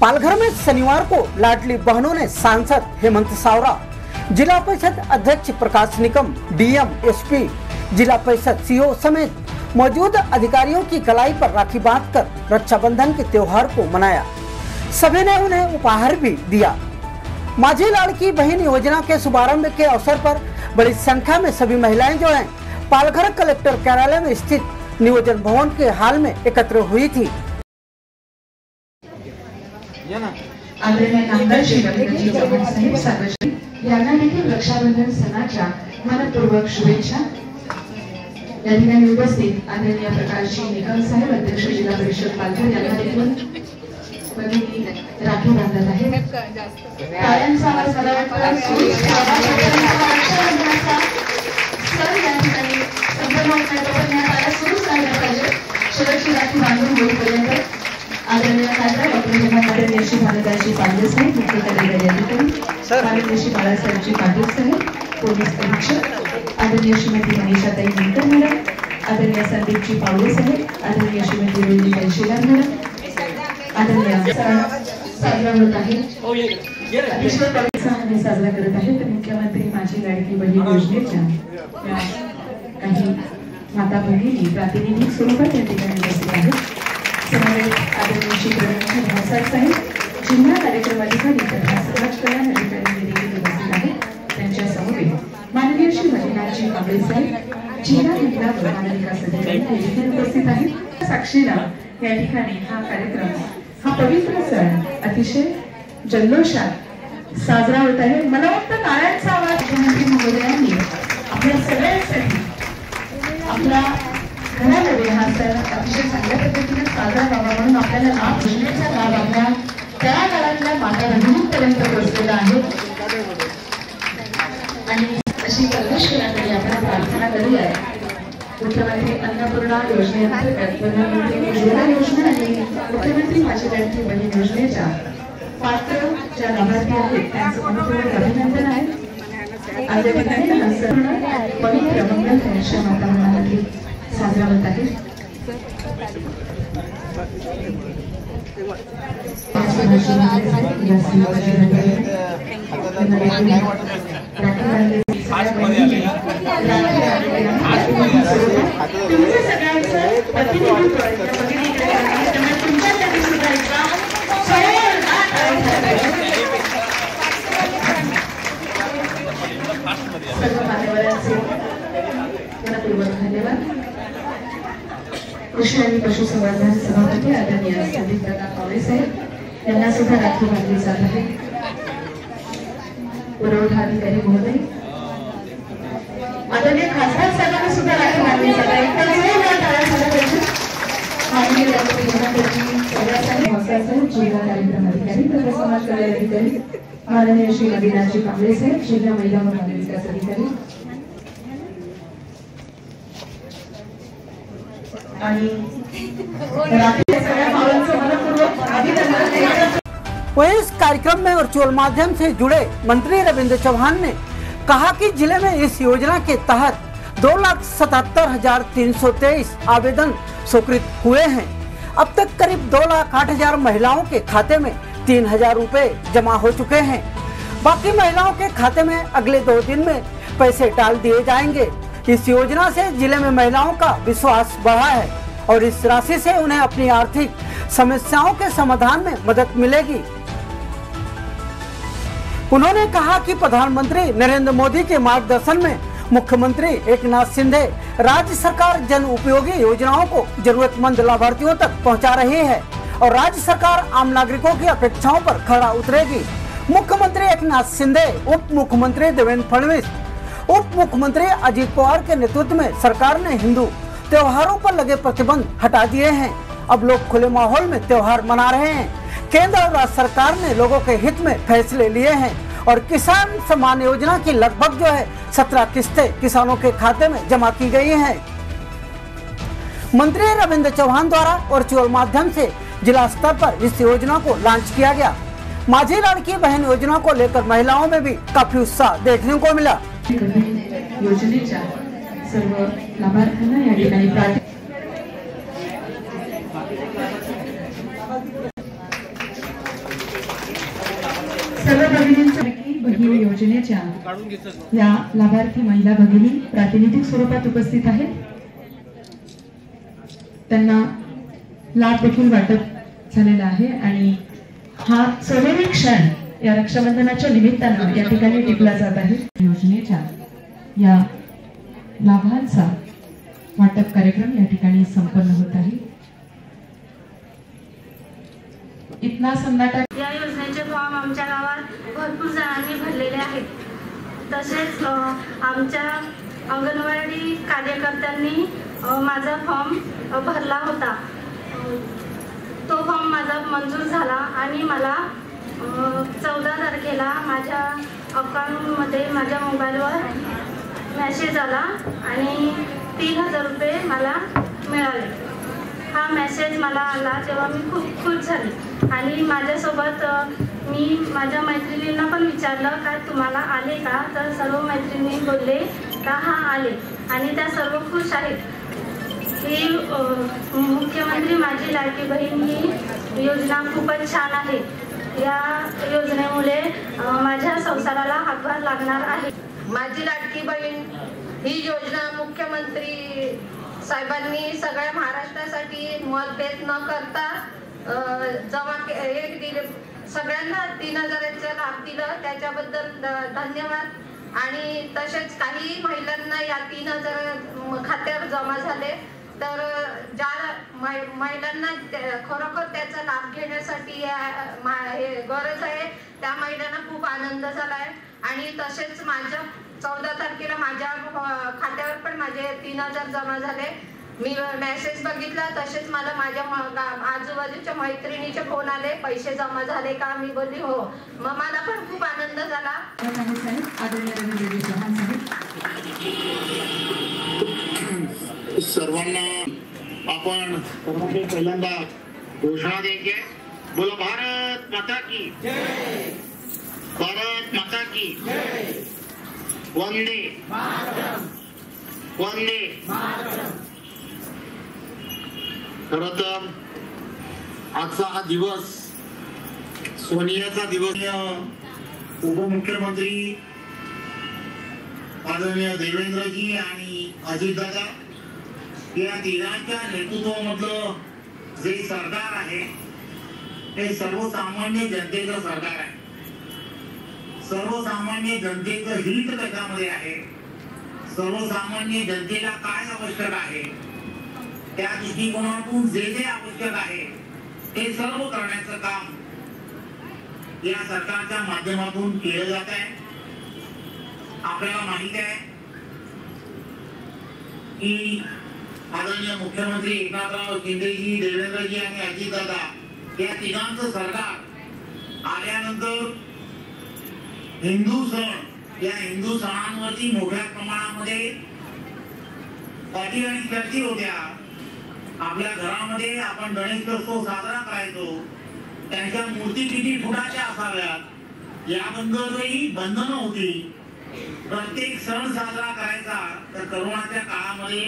पालघर में शनिवार को लाडली बहनों ने सांसद हेमंत सावरा, जिला परिषद अध्यक्ष प्रकाश निकम, डीएम, एसपी, जिला परिषद सीओ समेत मौजूद अधिकारियों की कलाई पर राखी बांधकर रक्षाबंधन के त्योहार को मनाया। सभी ने उन्हें उपहार भी दिया। माझी लाड़की बहन योजना के शुभारंभ के अवसर पर बड़ी संख्या में सभी महिलाएं जो हैं पालघर कलेक्टर कार्यालय में स्थित नियोजन भवन के हाल में एकत्र हुई थी। आदरणीय कामगार श्री रवींद्रजी चव्हाण साहेब सागरजी यांना देखील रक्षाबंधन सणाच्या मनपूर्वक शुभेच्छा। या ठिकाणी उपस्थित आदरणीय प्रकाशजी निकम साहेब अध्यक्ष जिल्हा परिषद पालघर यांना देखील भगिनी राखी बांधत आहेत। टाळ्यांचा आवाज मला वाटतं सर या ठिकाणी संपूर्ण होण्यात सुरूच राहिला पाहिजे। शेवटची राखी बांधून होईपर्यंत आदरणीय खासदार डॉक्टर आदरणीय श्री भानुदासजी पाटील साहेब, मुख्य कार्यकारी अधिकारी आदरणीय श्री बाळासाहेबजी पाटील साहेब, पोलीस अधीक्षक आदरणीय श्रीमती मनीषाताई मेहकर मॅडम, आदरणीय संदीपजी पावले साहेब, आदरणीय श्रीमती रोहिणीताई शेलार मॅडम, आदरणीय साजरा होत आहे। अतिशय उत्साहाने साजरा करत आहे। तर मुख्यमंत्री माझी लाडकी बहीण योजनेच्या काही माता भगिनी प्रातिनिधिक स्वरूपात या ठिकाणी बसले आहेत। आदरणीय श्री प्रवीण भासाळ साहेब, जिल्हा कार्यक्रम अधिकारी तथा समाज कल्याण अधिकारी देखील उपस्थित आहेत। त्यांच्या समवेत माननीय श्री मल्लिनाथजी कांबळे साहेब, जिल्हा महिला व बाल विकास अधिकारी देखील उपस्थित आहेत। साक्षीला या ठिकाणी हा कार्यक्रम, हा पवित्र सण अतिशय जल्लोषात साजरा होत आहे। मला वाटतं टाळ्यांचा आवाज मुख्यमंत्री महोदयांनी आपल्या सगळ्यांसाठी आपल्या घरामध्ये हा सण अतिशय चांगल्या पद्धतीने साजरा व्हावा म्हणून आपल्याला लाभ योजनेचा लाभ आपल्या त्या काळातल्या माता भगिनींपर्यंत पोहोचलेला आहे। आणि अशी परमेश्वराकडे आपण प्रार्थना करूया। मुख्यमंत्री अन्नपूर्णा योजनेअंतर्गत प्रधानमंत्री उज्ज्वला योजना आणि मुख्यमंत्री माझी लाडकी बहीण योजनेच्या पात्र ज्या लाभार्थी आहेत त्यांचं मनपूर्वक अभिनंदन आहे। आज या ठिकाणी हा सण पवित्र मंगलमय वातावरणामध्ये साजरा होत आहे। कृषी आणि पशुसंवर्धन सभापती आदरणीय संदीप पावले साहेब यांना सुद्धा राखी बांधली जात आहे। पुरवठा अधिकारी महोदय, आदरणीय खासदार साहेबांना सुद्धा राखी बांधली जात आहे। माननीय डॉक्टर साहेब, जिल्हा कार्यक्रम अधिकारी तथा समाज कल्याण अधिकारी माननीय श्री मल्लिनाथजी कांबळे साहेब, जिल्हा महिला व बाल विकास अधिकारी वहीं इस कार्यक्रम में वर्चुअल माध्यम से जुड़े मंत्री रविंद्र चौहान ने कहा कि जिले में इस योजना के तहत 2,77,323 आवेदन स्वीकृत हुए हैं। अब तक करीब 2,08,000 महिलाओं के खाते में 3,000 रुपए जमा हो चुके हैं। बाकी महिलाओं के खाते में अगले 2 दिन में पैसे डाल दिए जाएंगे। इस योजना से जिले में महिलाओं का विश्वास बढ़ा है और इस राशि से उन्हें अपनी आर्थिक समस्याओं के समाधान में मदद मिलेगी। उन्होंने कहा कि प्रधानमंत्री नरेंद्र मोदी के मार्गदर्शन में मुख्यमंत्री एकनाथ शिंदे राज्य सरकार जन उपयोगी योजनाओं को जरूरतमंद लाभार्थियों तक पहुंचा रही है और राज्य सरकार आम नागरिकों की अपेक्षाओं पर खरा उतरेगी। मुख्यमंत्री एकनाथ शिंदे, उप मुख्यमंत्री देवेंद्र फडणवीस, उप मुख्यमंत्री अजित पवार के नेतृत्व में सरकार ने हिंदू त्योहारों पर लगे प्रतिबंध हटा दिए हैं। अब लोग खुले माहौल में त्योहार मना रहे हैं। केंद्र और राज्य सरकार ने लोगों के हित में फैसले लिए हैं और किसान सम्मान योजना की लगभग 17 किस्तें किसानों के खाते में जमा की गई हैं। मंत्री रविंद्र चौहान द्वारा वर्चुअल माध्यम से जिला स्तर पर इस योजना को लॉन्च किया गया। माझी लाड़की बहन योजना को लेकर महिलाओं में भी काफी उत्साह देखने को मिला। योजनेच्या सर्व लाभार्थ्यांना या ठिकाणी योजनेच्या या लाभार्थी महिला भगिनी प्रातिनिधिक स्वरूपात उपस्थित आहेत. त्यांना लाभ देखील वाटप झालेला आहे आणि हा सोनेरी क्षण या रक्षाबंधनाच्या निमित्तानं या ठिकाणी टिपला जात आहे. योजनेच्या या लाभांचा वाटप कार्यक्रम या ठिकाणी संपन्न होत आहे. इतना सन्नाटा. या योजनेचे फॉर्म आमच्या गावात भरपूर जणांनी भरलेले आहेत. तसेच आमच्या अंगणवाडी कार्यकर्त्यांनी माझा फॉर्म भरला होता. तो फॉर्म माझा मंजूर झाला आणि मला 14 तारखेला माझ्या अकाउंटमध्ये माझ्या मोबाईलवर मेसेज आला आणि 3000 रुपये मला मिळाले. हा मेसेज मला आला तेव्हा मी खूप खुश झाले आणि माझ्यासोबत मी माझ्या मैत्रिणींना पण विचारलं का तुम्हाला आले का, तर सर्व मैत्रिणी बोलले का हा आले आणि त्या सर्व खुश आहेत. ही मुख्यमंत्री माझी लाडकी बहीण ही योजना खूपच छान आहे. या योजनेमुळे माझ्या संसाराला हातभार लागणार आहे. माझी लाडकी बहीण ही योजना मुख्यमंत्री साहेबांनी सगळ्या महाराष्ट्रासाठी मतभेद न करता सगळ्यांना 3000चा लाभ दिलं, त्याच्याबद्दल धन्यवाद. आणि तसेच काही महिलांना या 3000 खात्यावर जमा झाले, तर ज्या महिलांना खरोखर त्याचा लाभ घेण्यासाठी गरज आहे त्या महिलांना खूप आनंद झाला आहे. आणि तसेच माझ्या 14 तारखेला माझ्या खात्यावर पण माझे 3000 जमा झाले. मी मेसेज बघितला, तसेच मला माझ्या आजूबाजूच्या मैत्रिणीचे फोन आले पैसे जमा झाले का, मी बोलली हो. मग मला पण खूप आनंद झाला. सर्वांना आपण पहिल्यांदा घोषणा द्यायची. बोलो भारत माता की जय, भारत माता की जय, वंदे मातरम, वंदे मातरम. खरं तर आजचा हा दिवस सोनियाचा दिवस. उपमुख्यमंत्री आदरणीय देवेंद्रजी आणि अजितदादा या तिघांच्या नेतृत्वामधलं जे सरकार आहे ते सर्वसामान्य जनतेचं सरकार आहे. सर्वसामान्य जनतेचं हित त्याच्यामध्ये आहे. सर्वसामान्य जनतेला काय आवश्यक आहे त्या दृष्टिकोनातून जे जे आवश्यक आहे ते सर्व करण्याचं काम या सरकारच्या माध्यमातून केलं जात आहे. आपल्याला माहित आहे की आदरणीय मुख्यमंत्री एकनाथराव शिंदेजी, देवेंद्रजी आणि अजितदादा या तिघांचं सरकार आल्यानंतर हिंदू सण, या हिंदू सणांवरती मोठ्या प्रमाणामध्ये अटी आणि शर्ती होत्या. आपल्या घरामध्ये आपण गणेशोत्सव साजरा करायचो, त्यांच्या मूर्ती किती फुटाच्या असाव्यात याबद्दलही बंधनं होती. प्रत्येक सण साजरा करायचा तर करोनाच्या काळामध्ये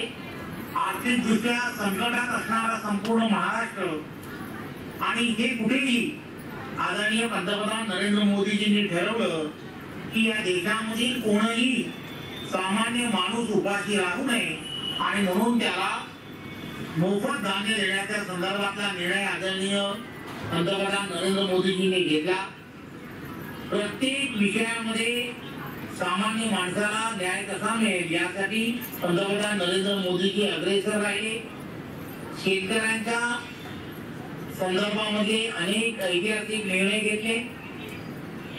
आर्थिकदृष्ट्या संकटात असणारा संपूर्ण महाराष्ट्र आणि हे कुठेही आदरणीय पंतप्रधान नरेंद्र मोदीजींनी ठरवलं की या देशामधील कोणीही सामान्य माणूस उपाशी राहू नये आणि म्हणून त्याला मोफत धान्य देण्याच्या संदर्भातला निर्णय आदरणीय पंतप्रधान नरेंद्र मोदीजींनी घेतला. प्रत्येक विषयामध्ये सामान्य माणसाला न्याय कसा मिळेल यासाठी पंतप्रधान नरेंद्र मोदीजी अग्रेसर राहिले. शेतकऱ्यांच्या संदर्भामध्ये अनेक ऐतिहासिक निर्णय घेतले.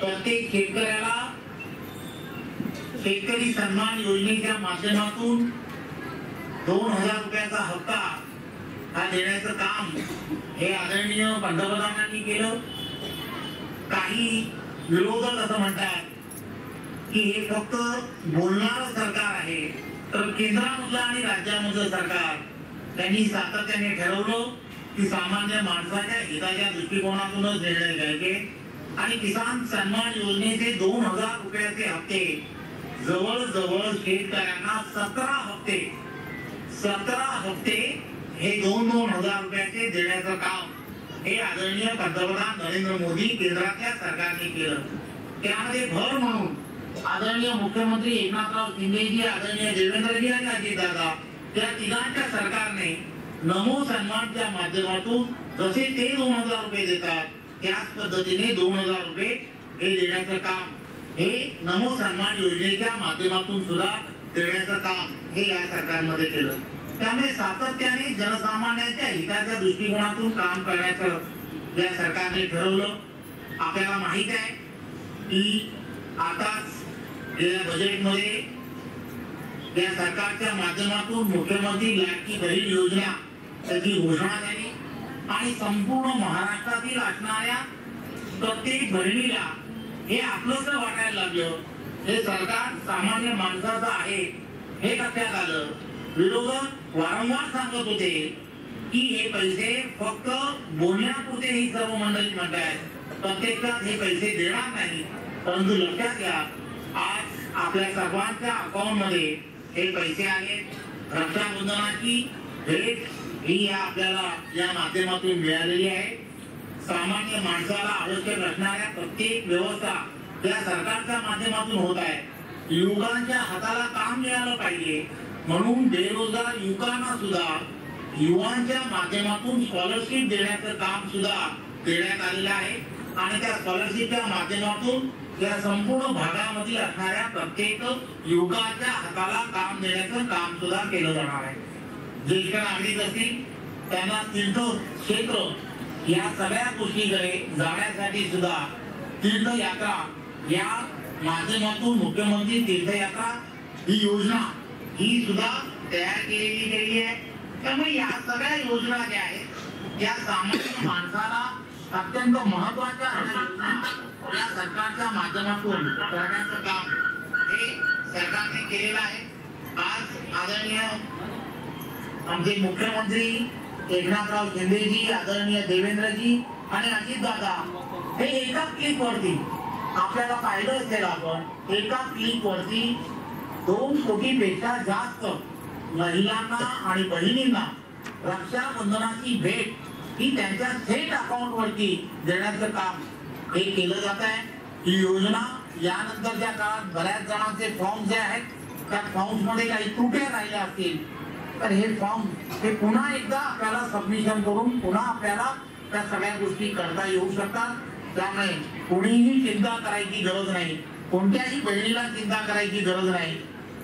प्रत्येक शेतकऱ्याला शेतकरी सन्मान योजनेच्या माध्यमातून 2000 रुपयाचा हप्ता हा देण्याचं काम हे आदरणीय पंतप्रधानांनी केलं. काही विरोधक असं म्हणतात की हे फक्त बोलणारं सरकार आहे, तर केंद्रामधलं आणि राज्यामधलं सरकार त्यांनी सातत्याने ठरवलं की सामान्य माणसाच्या हिताच्या दृष्टिकोनातूनच निर्णय घ्यायचे. आणि किसान सन्मान योजनेचे 2000 रुपयाचे हप्ते जवळजवळ शेतकऱ्यांना 17 हप्ते हे 2,000 रुपयाचे देण्याचं काम हे आदरणीय पंतप्रधान नरेंद्र मोदी केंद्रातल्या सरकारने केलं. त्यामध्ये भर म्हणून आदरणीय मुख्यमंत्री एकनाथराव शिंदेजी, आदरणीय देवेंद्रजी आणि अजितदादा त्या तिघांच्या सरकारने नमो सन्मानच्या माध्यमातून जसे ते 2000 रुपये देतात त्याच पद्धतीने 2000 रुपये हे देण्याचं काम हे नमो सन्मान योजनेच्या माध्यमातून सुद्धा देण्याचं काम हे या सरकारमध्ये केलं। त्यामुळे सातत्याने जनसामान्यांच्या हिताच्या दृष्टिकोनातून काम करण्याचं या सरकारने ठरवलं। आपल्याला माहित आहे की आताच गेल्या बजेटमध्ये या सरकारच्या माध्यमातून मुख्यमंत्री लाडकी बहीण योजना त्याची घोषणा झाली आणि संपूर्ण महाराष्ट्रातील असणाऱ्या प्रत्येक बहिणीला हे आपलंच वाटायला लागलं। हे सरकार सामान्य माणसाचं आहे हे लक्षात आलं। विरोधक वारंवार सांगत होते की हे पैसे फक्त बोलण्यापुरते ही सर्व मंडळी म्हणतात, प्रत्यक्षात हे पैसे देणार नाही। परंतु लक्षात घ्या, आज आपल्या सर्वांच्या अकाउंट मध्ये हे पैसे आले। रक्षाबंधनाची भेट ही आपल्याला या माध्यमातून मिळालेली आहे। सामान्य माणसाला आवश्यक असणाऱ्या प्रत्येक व्यवस्था या सरकारच्या माध्यमातून होत आहे। युवकांच्या हाताला काम मिळालं पाहिजे म्हणून बेरोजगार युवकांना सुद्धा युवांच्या माध्यमातून स्कॉलरशिप देण्याचं काम सुद्धा देण्यात आलेलं आहे आणि त्या स्कॉलरशिपच्या माध्यमातून या संपूर्ण भागामध्ये असणाऱ्या प्रत्येक युवकाच्या हाताला काम देण्याचं काम सुद्धा केलं जाणार आहे। ज्येष्ठ नागरिक असतील त्यांना तीर्थक्षेत्र या सगळ्या गोष्टीकडे जाण्यासाठी सुद्धा तीर्थयात्रा या माध्यमातून मुख्यमंत्री तीर्थयात्रा ही योजना ही सुद्धा तयार केलेली गेली आहे। त्यामुळे या सगळ्या योजना ज्या आहेत त्या सामान्य माणसाला अत्यंत महत्वाच्या या सरकारच्या माध्यमातून करण्याचं काम हे सरकारने केलेलं आहे। आज आदरणीय आमचे मुख्यमंत्री एकनाथराव शिंदेजी, आदरणीय देवेंद्रजी आणि अजितदादा हे एका क्लिक वरती आपल्याला पाहिलं असेल, आपण एका क्लिक वरती 2 कोटीपेक्षा जास्त महिलांना आणि बहिणींना रक्षाबंधनाची भेट ही त्यांच्या थेट अकाउंट वरती देण्याचं काम हे केलं जात आहे। ही योजना यानंतरच्या काळात बऱ्याच जणांचे फॉर्म जे आहेत त्या फॉर्म्स मध्ये काही त्रुट्या राहिल्या असतील तर हे फॉर्म हे पुन्हा एकदा आपल्याला सबमिशन करून पुन्हा आपल्याला त्या सगळ्या गोष्टी करता येऊ शकतात। त्यामुळे कोणीही चिंता करायची गरज नाही, कोणत्याही बहिणीला चिंता करायची गरज नाही।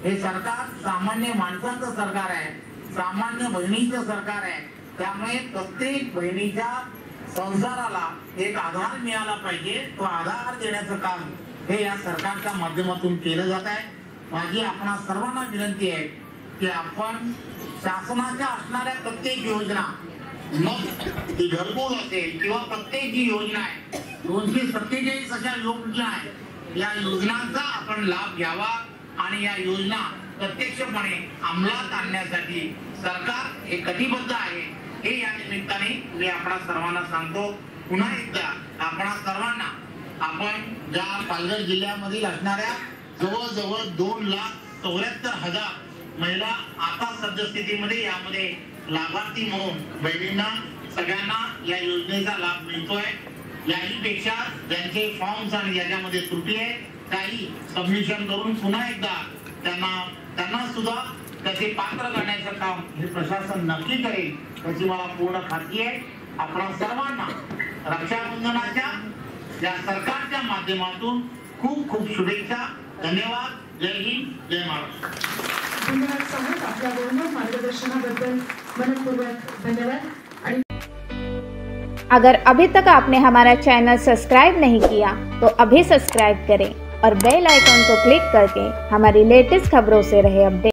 हे सरकार सामान्य माणसाचं सरकार आहे, सामान्य बहिणीचं सरकार आहे। त्यामुळे प्रत्येक बहिणीच्या संसाराला एक आधार मिळाला पाहिजे, तो आधार देण्याचं काम हे या सरकारच्या माध्यमातून केलं जात आहे। माझी आपणा सर्वांना विनंती आहे की आपण शासनाच्या असणाऱ्या प्रत्येक योजना मग ती घरकुल असेल किंवा प्रत्येक जी योजना आहे 247 अशा योजना आहेत, या योजनांचा आपण लाभ घ्यावा आणि या योजना प्रत्यक्षपणे अंमलात आणण्यासाठी सरकार हे कटिबद्ध आहे हे या निमित्ताने मी आपणा सर्वांना सांगतो। पुन्हा एकदा आपणा सर्वांना आपण ज्या पालघर जिल्ह्यामधील असणाऱ्या जवळजवळ 2,74,000 महिला आता सद्यस्थितीमध्ये यामध्ये लाभार्थी म्हणून बहिणींना सगळ्यांना या योजनेचा लाभ मिळतोय। याही पेक्षा ज्यांचे फॉर्म्स आणि याच्यामध्ये त्रुटी आहे काही सबमिशन करून पुन्हा एकदा त्यांना सुद्धा त्याचे पात्र करण्याचं काम हे प्रशासन नक्की करेल याची मला पूर्ण खात्री आहे। आपण सर्वांना रक्षाबंधनाच्या या सरकारच्या माध्यमातून खूप खूप शुभेच्छा। धन्यवाद। जय हिंद, जय महाराष्ट्र। धन्यवाद साहेब, आपल्या पूर्ण मार्गदर्शनाबद्दल मनपूर्वक धन्यवाद। अगर अभी तक आपने हमारा चैनल सब्सक्राइब नहीं किया तो अभी सब्सक्राइब करें और बेल आइकॉन को क्लिक करके हमारी लेटेस्ट खबरों से रहे अपडेट।